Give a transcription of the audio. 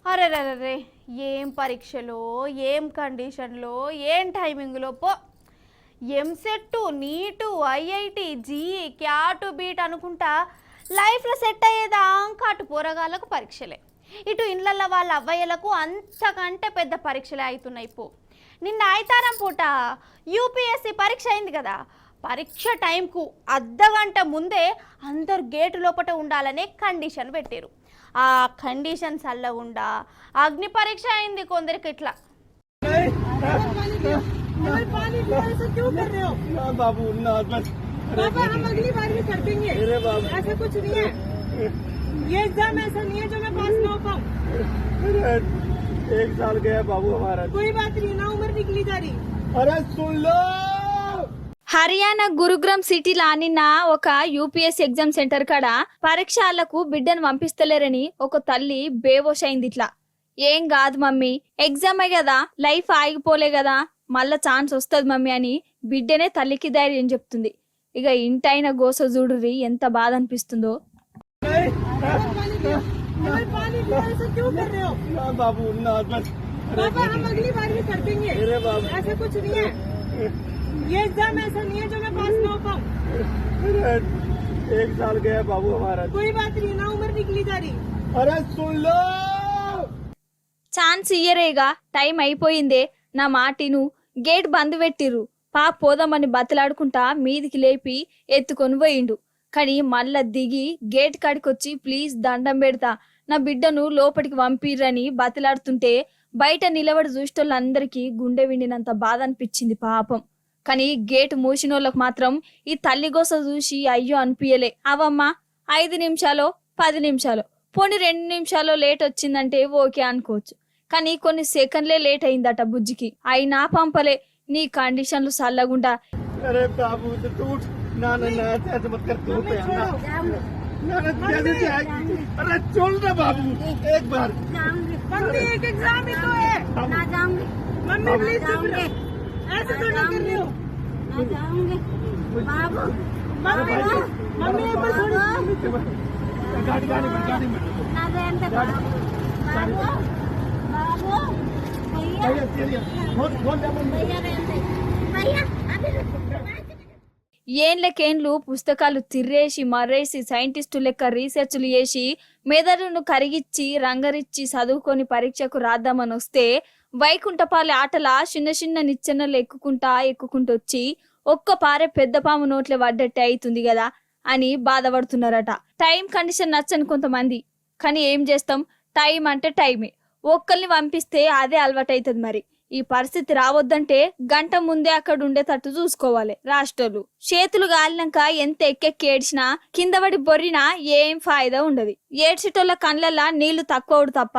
అరెరెరె! ఏం పరీక్షలో, ఏం కండిషన్‌లో, ఏం టైమింగ్‌లో పో! ఎంసెట్, నీటు, ఐఐటీ, జేఈఈ, క్యాట్, బీట్ అనుకుంటా లైఫ్‌లో సెట్ అయ్యేదాకా అటు పోరగాళ్ళకు పరీక్షలే. ఇటు ఇండ్లల్ల వాళ్ళ అవ్వయ్యలకు అంతకంటే పెద్ద పరీక్షలే అవుతున్నాయి పో. నిన్న ఆదివారం పూట యూపీఎస్సీ పరీక్ష అయింది కదా. పరీక్ష టైంకు అర్ధగంట ముందే అందరు గేటు లోపట ఉండాలనే కండిషన్ పెట్టారు. ఆ కండిషన్స్ అల్లగుండా అగ్ని పరీక్ష అయింది కొందరికి ఇట్లా. बाबू ना पापा हम अगली बार भी कर देंगे, ऐसा कुछ नहीं है। ये एग्जाम ऐसा नहीं है जो मैं पास ना हो पाऊँ। एक साल गया बाबू हमारा। कोई बात नहीं ना, उम्र निकली जा रही। अरे सुन लो। హర్యానా గురుగ్రామ్ సిటీలో నిన్న ఒక యూపీఎస్ ఎగ్జామ్ సెంటర్ కాడ పరీక్షలకు బిడ్డను పంపిస్తలేరని ఒక తల్లి బేవోష్ అయింది. ఇట్లా ఏం కాదు మమ్మీ, ఎగ్జామే కదా, లైఫ్ ఆగిపోలే కదా, మళ్ళా ఛాన్స్ వస్తుంది మమ్మీ అని బిడ్డనే తల్లికి ధైర్యం చెప్తుంది. ఇక ఇంటైన గోస చూడుర్రి ఎంత బాధ అనిపిస్తుందో. बाबू ना पापा हम अगली बार भी कर देंगे, ऐसा कुछ नहीं है। ये एग्जाम ऐसा नहीं है जो मैं पास ना हो पाऊँ। एक साल गया बाबू हमारा। कोई बात नहीं ना, उम्र निकली जा रही। अरे सुन लो। ఛాన్స్ ఇయ్యరేగా, టైం అయిపోయిందే, నా మాటిను, గేట్ బంద్ పెట్టిర్రు, పోదామని బతిలాడుకుంటా మీదికి లేపి ఎత్తుకొని పోయిండు. కానీ మళ్ళా దిగి గేట్ కాడికొచ్చి ప్లీజ్ దండం పెడతా, నా బిడ్డను లోపలికి పంపిర్రని బతిలాడుతుంటే బయట నిలబడి చూసేటోళ్ళందరికీ గుండె విండినంత బాధ అనిపించింది పాపం. కానీ గేట్ మూసినోళ్ళకు మాత్రం ఈ తల్లి గోస చూసి అయ్యో అనిపించలే. అవమ్మా 5 నిమిషాలో 10 నిమిషాలో పోనీ 2 నిమిషాలో లేట్ వచ్చిందంటే ఓకే అనుకోవచ్చు, కానీ కొన్ని సెకండ్లే లేట్ అయిందట బుజ్జికి. అయినా పంపలే, నీ కండిషన్లు సల్లగుండా. अरे बाबू तू उठ ना ना ना ऐसे मत कर तू पे ना ना जल्दी से अरे चल ना बाबू एक बार। मम्मी एक एग्जाम ही तो है ना जाऊंगी। मम्मी प्लीज चुप रहो, ऐसे तो ना कर रही हो। ना जाऊंगी बाबू। मम्मी मम्मी एक बार छोड़ो। गाड़ी गाड़ी में ना जानते बाबू। बाबू बाबू भैया भैया चलिए फोन भैया रहते भैया अभी ఏండ్లకేండ్లు పుస్తకాలు తిర్రేసి మర్రేసి సైంటిస్టు లెక్క రీసెర్చ్లు చేసి మెదడును కరిగిచ్చి రంగరిచ్చి చదువుకొని పరీక్షకు రాద్దామని వస్తే వైకుంఠపాలి ఆటల చిన్న చిన్న నిచ్చెనలు ఎక్కుకుంటూ వచ్చి ఒక్క పారే పెద్ద పాము నోట్లే పడ్డట్టే అవుతుంది కదా అని బాధపడుతున్నారట. టైం కండిషన్ నచ్చని కొంతమంది, కానీ ఏం చేస్తాం, టైం అంటే టైమే, ఒక్కల్ని పంపిస్తే అదే అలవాటు అవుతుంది. మరి ఈ పరిస్థితి రావద్దంటే గంట ముందే అక్కడ ఉండేటట్టు చూసుకోవాలి రాష్ట్రాలు. చేతులు గాలినాక ఎంత ఎక్కెక్కి ఏడ్చినా కింద పడి బొర్రినా ఏం ఫాయిదా ఉండదు. ఏడ్చేటోళ్ళ కళ్ళల్లో నీళ్లు తక్కువ తప్ప.